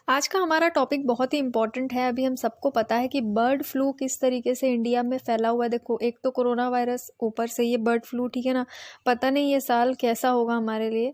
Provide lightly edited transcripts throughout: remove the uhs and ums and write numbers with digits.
आज का हमारा टॉपिक बहुत ही इम्पोर्टेंट है। अभी हम सबको पता है कि बर्ड फ्लू किस तरीके से इंडिया में फैला हुआ है। देखो, एक तो कोरोना वायरस, ऊपर से ये बर्ड फ्लू, ठीक है ना। पता नहीं ये साल कैसा होगा हमारे लिए।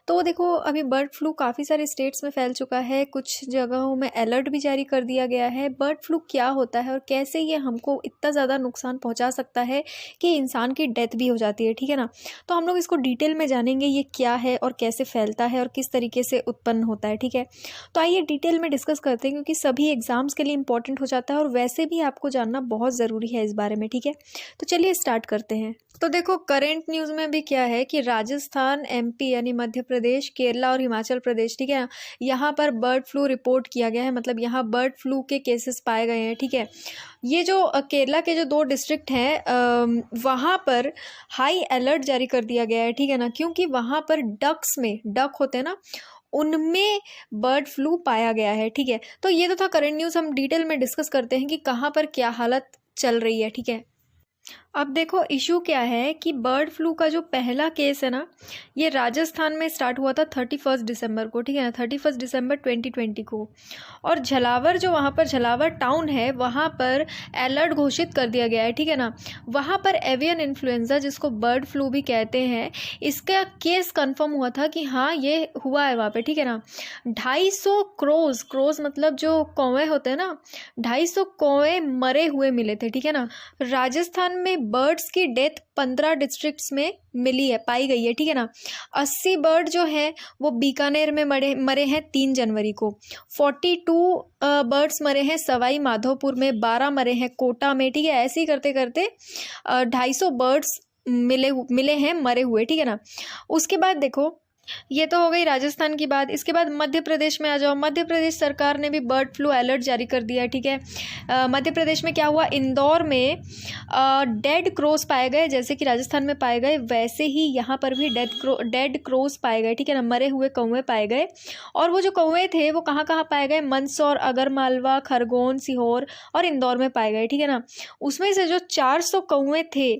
तो देखो, अभी बर्ड फ्लू काफ़ी सारे स्टेट्स में फैल चुका है, कुछ जगहों में अलर्ट भी जारी कर दिया गया है। बर्ड फ्लू क्या होता है और कैसे ये हमको इतना ज़्यादा नुकसान पहुँचा सकता है कि इंसान की डेथ भी हो जाती है, ठीक है ना। तो हम लोग इसको डिटेल में जानेंगे, ये क्या है और कैसे फैलता है और किस तरीके से उत्पन्न होता है, ठीक है। तो आइए डिटेल में डिस्कस करते हैं, क्योंकि सभी एग्जाम्स के लिए इंपॉर्टेंट हो जाता है और वैसे भी आपको जानना बहुत ज़रूरी है इस बारे में, ठीक है। तो चलिए स्टार्ट करते हैं। तो देखो, करंट न्यूज़ में भी क्या है कि राजस्थान, एमपी यानी मध्य प्रदेश, केरला और हिमाचल प्रदेश, ठीक है, यहाँ पर बर्ड फ्लू रिपोर्ट किया गया है। मतलब यहाँ बर्ड फ्लू के केसेस पाए गए हैं, ठीक है। ये जो केरला के जो 2 डिस्ट्रिक्ट हैं, वहाँ पर हाई अलर्ट जारी कर दिया गया है, ठीक है ना, क्योंकि वहाँ पर डक्स में, डक होते हैं ना, उनमें बर्ड फ्लू पाया गया है, ठीक है। तो ये तो था करंट न्यूज़। हम डिटेल में डिस्कस करते हैं कि कहाँ पर क्या हालत चल रही है, ठीक है। अब देखो, इशू क्या है कि बर्ड फ्लू का जो पहला केस है ना, ये राजस्थान में स्टार्ट हुआ था 31 दिसंबर को, ठीक है ना, 31 दिसंबर 2020 को। और झलावर, जो वहाँ पर झलावर टाउन है, वहाँ पर अलर्ट घोषित कर दिया गया है, ठीक है ना। वहाँ पर एवियन इन्फ्लुएंजा, जिसको बर्ड फ्लू भी कहते हैं, इसका केस कंफर्म हुआ था कि हाँ ये हुआ है वहाँ पे, ठीक है ना। 250 क्रोज मतलब जो कौवे होते हैं ना, 250 कौवे मरे हुए मिले थे, ठीक है ना। राजस्थान में बर्ड्स की डेथ 15 डिस्ट्रिक्ट्स में मिली है, पाई गई है, ठीक है ना। 80 बर्ड जो है वो बीकानेर में मरे हैं 3 जनवरी को। 42 बर्ड्स मरे हैं सवाई माधोपुर में, 12 मरे हैं कोटा में, ठीक है। ऐसे ही करते करते 250 बर्ड्स मिले हैं मरे हुए, ठीक है ना। उसके बाद देखो, ये तो हो गई राजस्थान की बात। इसके बाद मध्य प्रदेश में आ जाओ। मध्य प्रदेश सरकार ने भी बर्ड फ्लू अलर्ट जारी कर दिया, ठीक है। मध्य प्रदेश में क्या हुआ, इंदौर में डेड क्रोस पाए गए। जैसे कि राजस्थान में पाए गए, वैसे ही यहाँ पर भी डेड क्रोस पाए गए, ठीक है ना, मरे हुए कौवे पाए गए। और वो जो कौवे थे वो कहाँ कहाँ पाए गए, मंदसौर, अगरमालवा, खरगोन, सीहोर और इंदौर में पाए गए, ठीक है ना। उसमें से जो 400 कौवे थे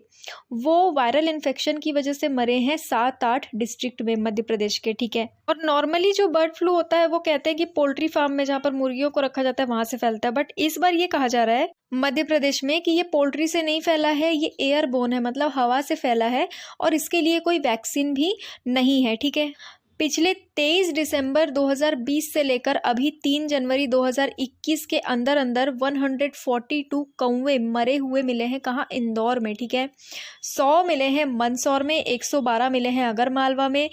वो वायरल इन्फेक्शन की वजह से मरे हैं 7-8 डिस्ट्रिक्ट में मध्य प्रदेश के, ठीक है। और नॉर्मली जो बर्ड फ्लू होता है वो कहते हैं कि पोल्ट्री फार्म में, जहाँ पर मुर्गियों को रखा जाता है, वहां से फैलता है। बट इस बार ये कहा जा रहा है मध्य प्रदेश में कि ये पोल्ट्री से नहीं फैला है, ये एयरबोर्न है, मतलब हवा से फैला है और इसके लिए कोई वैक्सीन भी नहीं है, ठीक है। पिछले 23 दिसंबर 2020 से लेकर अभी 3 जनवरी 2021 के अंदर अंदर 142 कौवे मरे हुए मिले हैं। कहाँ, इंदौर में, ठीक है। 100 मिले हैं मंदसौर में, 112 मिले हैं अगरमालवा में,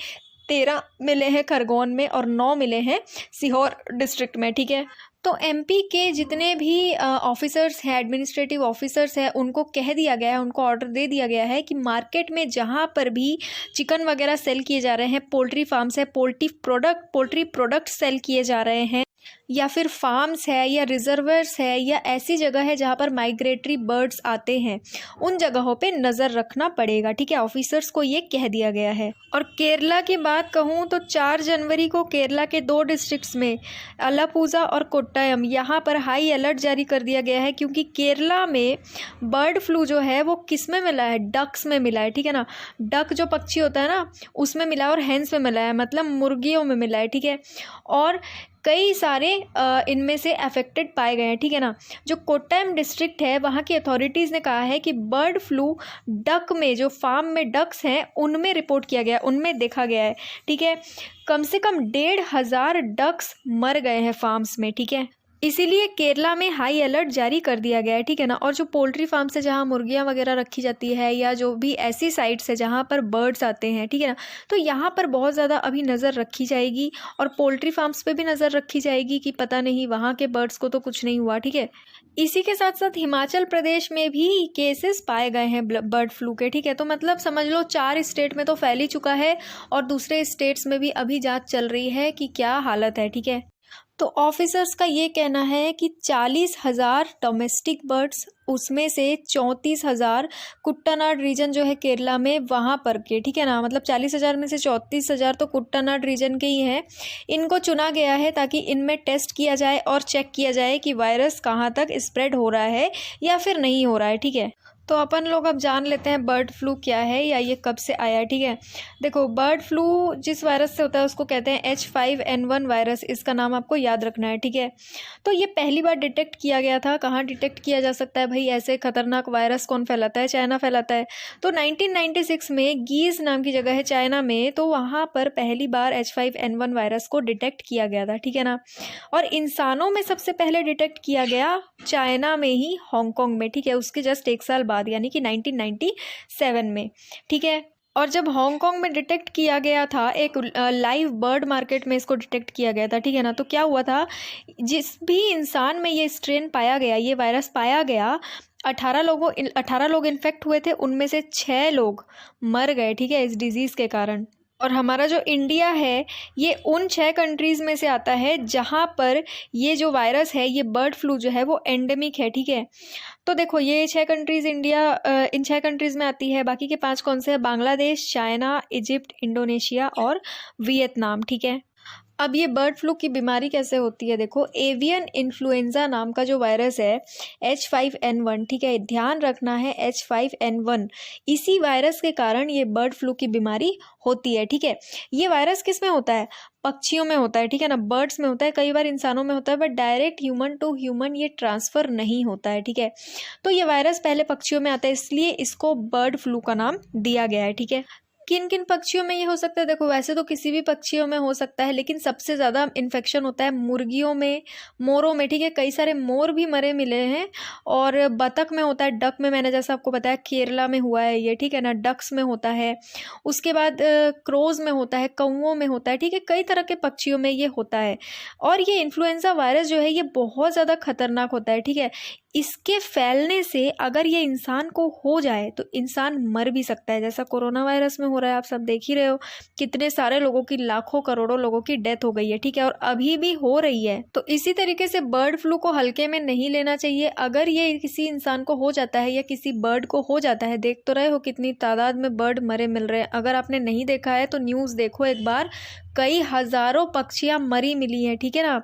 13 मिले हैं खरगोन में और 9 मिले हैं सीहोर डिस्ट्रिक्ट में, ठीक है। तो एमपी के जितने भी ऑफिसर्स हैं, एडमिनिस्ट्रेटिव ऑफिसर्स हैं, उनको कह दिया गया है, उनको ऑर्डर दे दिया गया है कि मार्केट में जहाँ पर भी चिकन वगैरह सेल किए जा रहे हैं, पोल्ट्री फार्म्स है, पोल्ट्री प्रोडक्ट सेल किए जा रहे हैं, या फिर फार्म्स है या रिजर्वर्स है या ऐसी जगह है जहाँ पर माइग्रेटरी बर्ड्स आते हैं, उन जगहों पे नज़र रखना पड़ेगा, ठीक है। ऑफिसर्स को ये कह दिया गया है। और केरला की बात कहूँ तो 4 जनवरी को केरला के 2 डिस्ट्रिक्ट्स में, अलापुझा और कोट्टायम, यहाँ पर हाई अलर्ट जारी कर दिया गया है, क्योंकि केरला में बर्ड फ्लू जो है वो किस में मिला है, डक्स में मिला है, ठीक है ना। डक जो पक्षी होता है ना, उसमें मिला है और हेंस में मिला है, मतलब मुर्गियों में मिला है, ठीक है। और कई सारे इनमें से अफेक्टेड पाए गए हैं, ठीक है ना। जो कोट्टायम डिस्ट्रिक्ट है, वहाँ की अथॉरिटीज़ ने कहा है कि बर्ड फ्लू डक में, जो फार्म में डक्स हैं उनमें रिपोर्ट किया गया, उनमें देखा गया है, ठीक है। कम से कम 1,500 डक्स मर गए हैं फार्म्स में, ठीक है। इसीलिए केरला में हाई अलर्ट जारी कर दिया गया है, ठीक है ना। और जो पोल्ट्री फार्म से जहाँ मुर्गियाँ वगैरह रखी जाती है, या जो भी ऐसी साइट्स है जहाँ पर बर्ड्स आते हैं, ठीक है ना, तो यहाँ पर बहुत ज़्यादा अभी नज़र रखी जाएगी। और पोल्ट्री फार्म्स पे भी नज़र रखी जाएगी कि पता नहीं वहाँ के बर्ड्स को तो कुछ नहीं हुआ, ठीक है। इसी के साथ साथ हिमाचल प्रदेश में भी केसेस पाए गए हैं बर्ड फ्लू के, ठीक है। तो मतलब समझ लो 4 स्टेट में तो फैल ही चुका है और दूसरे स्टेट्स में भी अभी जांच चल रही है कि क्या हालत है, ठीक है। तो ऑफिसर्स का ये कहना है कि 40,000 डोमेस्टिक बर्ड्स, उसमें से 34,000 कुट्टानाड रीजन जो है केरला में, वहाँ पर के, ठीक है ना, मतलब 40,000 में से 34,000 तो कुट्टानाड रीजन के ही हैं। इनको चुना गया है ताकि इनमें टेस्ट किया जाए और चेक किया जाए कि वायरस कहाँ तक स्प्रेड हो रहा है या फिर नहीं हो रहा है, ठीक है। तो अपन लोग अब जान लेते हैं बर्ड फ्लू क्या है या ये कब से आया है। ठीक है, देखो बर्ड फ्लू जिस वायरस से होता है उसको कहते हैं H5N1 वायरस, इसका नाम आपको याद रखना है। ठीक है, तो ये पहली बार डिटेक्ट किया गया था। कहाँ डिटेक्ट किया जा सकता है भाई, ऐसे खतरनाक वायरस कौन फैलाता है, चाइना फैलाता है। तो 1996 में गीज नाम की जगह है चाइना में, तो वहाँ पर पहली बार H5N1 वायरस को डिटेक्ट किया गया था। ठीक है ना, और इंसानों में सबसे पहले डिटेक्ट किया गया चाइना में ही, हांगकांग में। ठीक है, उसके जस्ट एक साल बाद यानी कि 1997 में। ठीक है, और जब हांगकांग में डिटेक्ट किया गया था, एक लाइव बर्ड मार्केट में इसको डिटेक्ट किया गया था। ठीक है ना, तो क्या हुआ था, जिस भी इंसान में ये स्ट्रेन पाया गया, ये वायरस पाया गया, 18 लोग इन्फेक्ट हुए थे, उनमें से 6 लोग मर गए। ठीक है, इस डिजीज़ के कारण। और हमारा जो इंडिया है ये उन 6 कंट्रीज़ में से आता है जहाँ पर ये जो वायरस है, ये बर्ड फ्लू जो है वो एंडेमिक है। ठीक है, तो देखो ये 6 कंट्रीज़ इन 6 कंट्रीज़ में आती है। बाकी के 5 कौन से हैं, बांग्लादेश, चाइना, इजिप्ट, इंडोनेशिया और वियतनाम। ठीक है, अब ये बर्ड फ्लू की बीमारी कैसे होती है, देखो एवियन इन्फ्लुएंजा नाम का जो वायरस है H5N1, ठीक है, ध्यान रखना है H5N1, इसी वायरस के कारण ये बर्ड फ्लू की बीमारी होती है। ठीक है, ये वायरस किस में होता है, पक्षियों में होता है। ठीक है ना, बर्ड्स में होता है, कई बार इंसानों में होता है, but direct human to human ये ट्रांसफ़र नहीं होता है। ठीक है, तो ये वायरस पहले पक्षियों में आता है, इसलिए इसको बर्ड फ्लू का नाम दिया गया है। ठीक है, किन किन पक्षियों में ये हो सकता है, देखो वैसे तो किसी भी पक्षियों में हो सकता है, लेकिन सबसे ज़्यादा इन्फेक्शन होता है मुर्गियों में, मोरों में। ठीक है, कई सारे मोर भी मरे मिले हैं, और बतख में होता है, डक में, मैंने जैसा आपको बताया केरला में हुआ है ये। ठीक है ना, डक्स में होता है, उसके बाद क्रोज में होता है, कौओं में होता है। ठीक है, कई तरह के पक्षियों में ये होता है। और ये इन्फ्लुएंजा वायरस जो है ये बहुत ज़्यादा खतरनाक होता है। ठीक है, इसके फैलने से अगर ये इंसान को हो जाए तो इंसान मर भी सकता है, जैसा कोरोना वायरस में हो रहा है। आप सब देख ही रहे हो कितने सारे लोगों की, लाखों करोड़ों लोगों की डेथ हो गई है। ठीक है, और अभी भी हो रही है। तो इसी तरीके से बर्ड फ्लू को हल्के में नहीं लेना चाहिए। अगर ये किसी इंसान को हो जाता है या किसी बर्ड को हो जाता है, देख तो रहे हो कितनी तादाद में बर्ड मरे मिल रहे हैं। अगर आपने नहीं देखा है तो न्यूज़ देखो एक बार, कई हज़ारों पक्षियाँ मरी मिली हैं। ठीक है ना,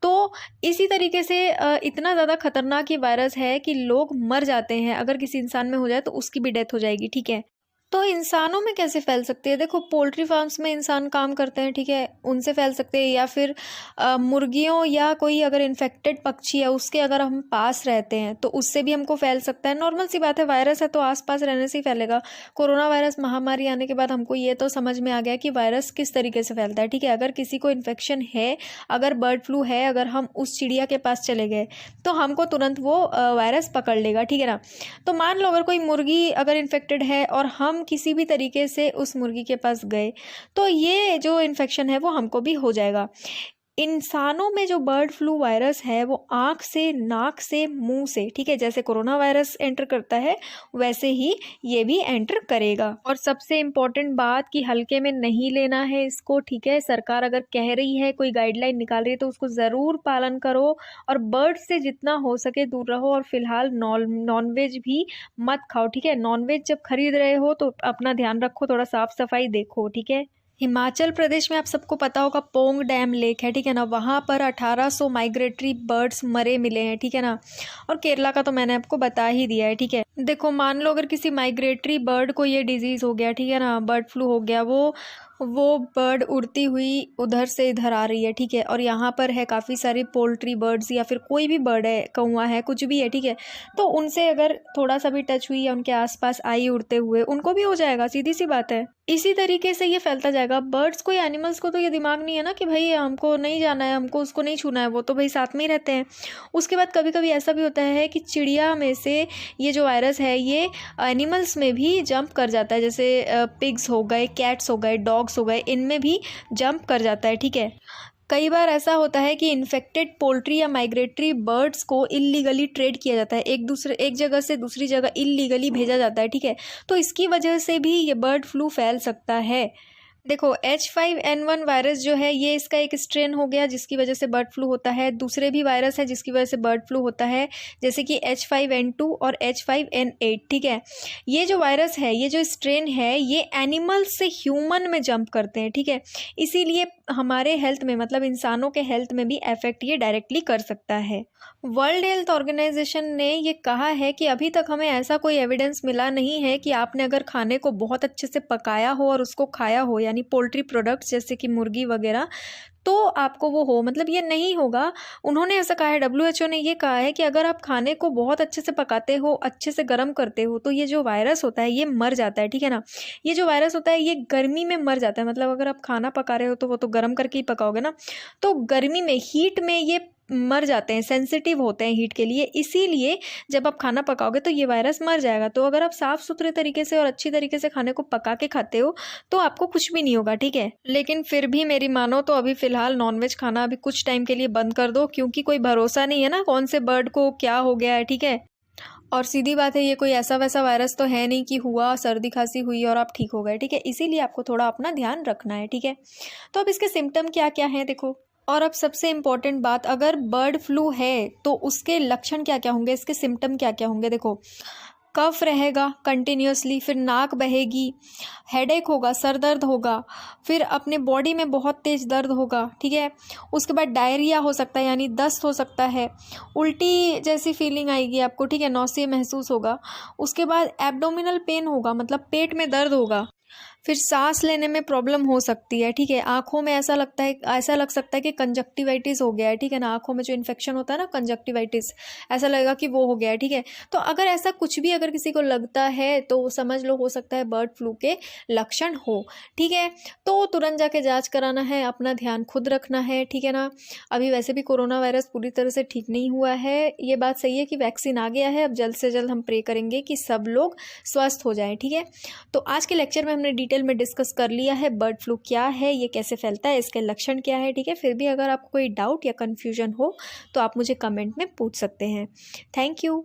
तो इसी तरीके से इतना ज़्यादा खतरनाक ये वायरस है कि लोग मर जाते हैं। अगर किसी इंसान में हो जाए तो उसकी भी डेथ हो जाएगी। ठीक है, तो इंसानों में कैसे फैल सकती है, देखो पोल्ट्री फार्म्स में इंसान काम करते हैं। ठीक है, उनसे फैल सकते हैं, या फिर मुर्गियों या कोई अगर इन्फेक्टेड पक्षी है उसके अगर हम पास रहते हैं तो उससे भी हमको फैल सकता है। नॉर्मल सी बात है, वायरस है तो आसपास रहने से ही फैलेगा। कोरोना वायरस महामारी आने के बाद हमको ये तो समझ में आ गया कि वायरस किस तरीके से फैलता है। ठीक है, अगर किसी को इन्फेक्शन है, अगर बर्ड फ्लू है, अगर हम उस चिड़िया के पास चले गए तो हमको तुरंत वो वायरस पकड़ लेगा। ठीक है ना, तो मान लो अगर कोई मुर्गी अगर इन्फेक्टेड है और हम किसी भी तरीके से उस मुर्गी के पास गए तो ये जो इन्फेक्शन है वो हमको भी हो जाएगा। इंसानों में जो बर्ड फ्लू वायरस है वो आँख से, नाक से, मुंह से, ठीक है, जैसे कोरोना वायरस एंटर करता है वैसे ही ये भी एंटर करेगा। और सबसे इम्पोर्टेंट बात कि हल्के में नहीं लेना है इसको। ठीक है, सरकार अगर कह रही है, कोई गाइडलाइन निकाल रही है तो उसको ज़रूर पालन करो, और बर्ड से जितना हो सके दूर रहो। और फिलहाल नॉनवेज भी मत खाओ। ठीक है, नॉनवेज जब खरीद रहे हो तो अपना ध्यान रखो, थोड़ा साफ सफाई देखो। ठीक है, हिमाचल प्रदेश में आप सबको पता होगा पोंग डैम लेक है। ठीक है ना, वहाँ पर 1800 माइग्रेटरी बर्ड्स मरे मिले हैं। ठीक है ना, और केरला का तो मैंने आपको बता ही दिया है। ठीक है, देखो मान लो अगर किसी माइग्रेटरी बर्ड को ये डिजीज़ हो गया, ठीक है ना, बर्ड फ्लू हो गया, वो बर्ड उड़ती हुई उधर से इधर आ रही है। ठीक है, और यहाँ पर है काफ़ी सारी पोल्ट्री बर्ड्स या फिर कोई भी बर्ड है, कौवा है, कुछ भी है। ठीक है, तो उनसे अगर थोड़ा सा भी टच हुई या उनके आसपास आई उड़ते हुए, उनको भी हो जाएगा, सीधी सी बात है। इसी तरीके से ये फैलता जाएगा। बर्ड्स को या एनिमल्स को तो ये दिमाग नहीं है ना कि भाई हमको नहीं जाना है, हमको उसको नहीं छूना है, वो तो भाई साथ में ही रहते हैं। उसके बाद कभी कभी ऐसा भी होता है कि चिड़िया में से ये जो वायरस है ये एनिमल्स में भी जंप कर जाता है, जैसे पिग्स हो गए, कैट्स हो गए, डॉग्स हो गए, इनमें भी जंप कर जाता है। ठीक है, कई बार ऐसा होता है कि इन्फेक्टेड पोल्ट्री या माइग्रेटरी बर्ड्स को इल्लीगली ट्रेड किया जाता है, एक जगह से दूसरी जगह इल्लीगली भेजा जाता है। ठीक है, तो इसकी वजह से भी ये बर्ड फ्लू फैल सकता है। देखो H5N1 वायरस जो है ये इसका एक स्ट्रेन हो गया जिसकी वजह से बर्ड फ्लू होता है। दूसरे भी वायरस है जिसकी वजह से बर्ड फ्लू होता है, जैसे कि H5N2 और H5N8, ठीक है। ये जो वायरस है, ये जो स्ट्रेन है, ये एनिमल से ह्यूमन में जंप करते हैं, ठीक है। इसीलिए हमारे हेल्थ में, मतलब इंसानों के हेल्थ में भी इफेक्ट ये डायरेक्टली कर सकता है। वर्ल्ड हेल्थ ऑर्गेनाइजेशन ने ये कहा है कि अभी तक हमें ऐसा कोई एविडेंस मिला नहीं है कि आपने अगर खाने को बहुत अच्छे से पकाया हो और उसको खाया हो, यानी पोल्ट्री प्रोडक्ट्स जैसे कि मुर्गी वगैरह, तो आपको वो हो, मतलब ये नहीं होगा। उन्होंने ऐसा कहा है, WHO ने ये कहा है कि अगर आप खाने को बहुत अच्छे से पकाते हो, अच्छे से गर्म करते हो, तो ये जो वायरस होता है ये मर जाता है, ठीक है ना। ये जो वायरस होता है ये गर्मी में मर जाता है, मतलब अगर आप खाना पका रहे हो तो वो तो गर्म करके ही पकाओगे ना, तो गर्मी में, हीट में ये मर जाते हैं, सेंसिटिव होते हैं हीट के लिए। इसीलिए जब आप खाना पकाओगे तो ये वायरस मर जाएगा। तो अगर आप साफ़ सुथरे तरीके से और अच्छी तरीके से खाने को पका के खाते हो तो आपको कुछ भी नहीं होगा, ठीक है। लेकिन फिर भी मेरी मानो तो अभी फ़िलहाल नॉनवेज खाना अभी कुछ टाइम के लिए बंद कर दो, क्योंकि कोई भरोसा नहीं है ना कौन से बर्ड को क्या हो गया है, ठीक है। और सीधी बात है, ये कोई ऐसा वैसा वायरस तो है नहीं कि हुआ, सर्दी खांसी हुई और आप ठीक हो गए, ठीक है। इसीलिए आपको थोड़ा अपना ध्यान रखना है, ठीक है। तो अब इसके सिम्टम क्या क्या हैं देखो। और अब सबसे इम्पॉर्टेंट बात, अगर बर्ड फ्लू है तो उसके लक्षण क्या क्या होंगे, इसके सिम्टम क्या क्या होंगे देखो। कफ रहेगा कंटिन्यूसली, फिर नाक बहेगी, हेडेक होगा, सर दर्द होगा, फिर अपने बॉडी में बहुत तेज़ दर्द होगा, ठीक है। उसके बाद डायरिया हो सकता है, यानी दस्त हो सकता है, उल्टी जैसी फीलिंग आएगी आपको, ठीक है, नौसिया महसूस होगा। उसके बाद एब्डोमिनल पेन होगा, मतलब पेट में दर्द होगा। फिर सांस लेने में प्रॉब्लम हो सकती है, ठीक है। आँखों में ऐसा लग सकता है कि कंजक्टिवाइटिस हो गया है, ठीक है ना। आँखों में जो इन्फेक्शन होता है ना, कंजक्टिवाइटिस, ऐसा लगेगा कि वो हो गया है, ठीक है। तो अगर ऐसा कुछ भी अगर किसी को लगता है तो समझ लो हो सकता है बर्ड फ्लू के लक्षण हो, ठीक है। तो तुरंत जाके जांच कराना है, अपना ध्यान खुद रखना है, ठीक है ना। अभी वैसे भी कोरोना वायरस पूरी तरह से ठीक नहीं हुआ है। ये बात सही है कि वैक्सीन आ गया है, अब जल्द से जल्द हम प्रे करेंगे कि सब लोग स्वस्थ हो जाएं, ठीक है। तो आज के लेक्चर में हमने डिटेल में डिस्कस कर लिया है बर्ड फ्लू क्या है, ये कैसे फैलता है, इसके लक्षण क्या है, ठीक है। फिर भी अगर आपको कोई डाउट या कन्फ्यूजन हो तो आप मुझे कमेंट में पूछ सकते हैं। Thank you.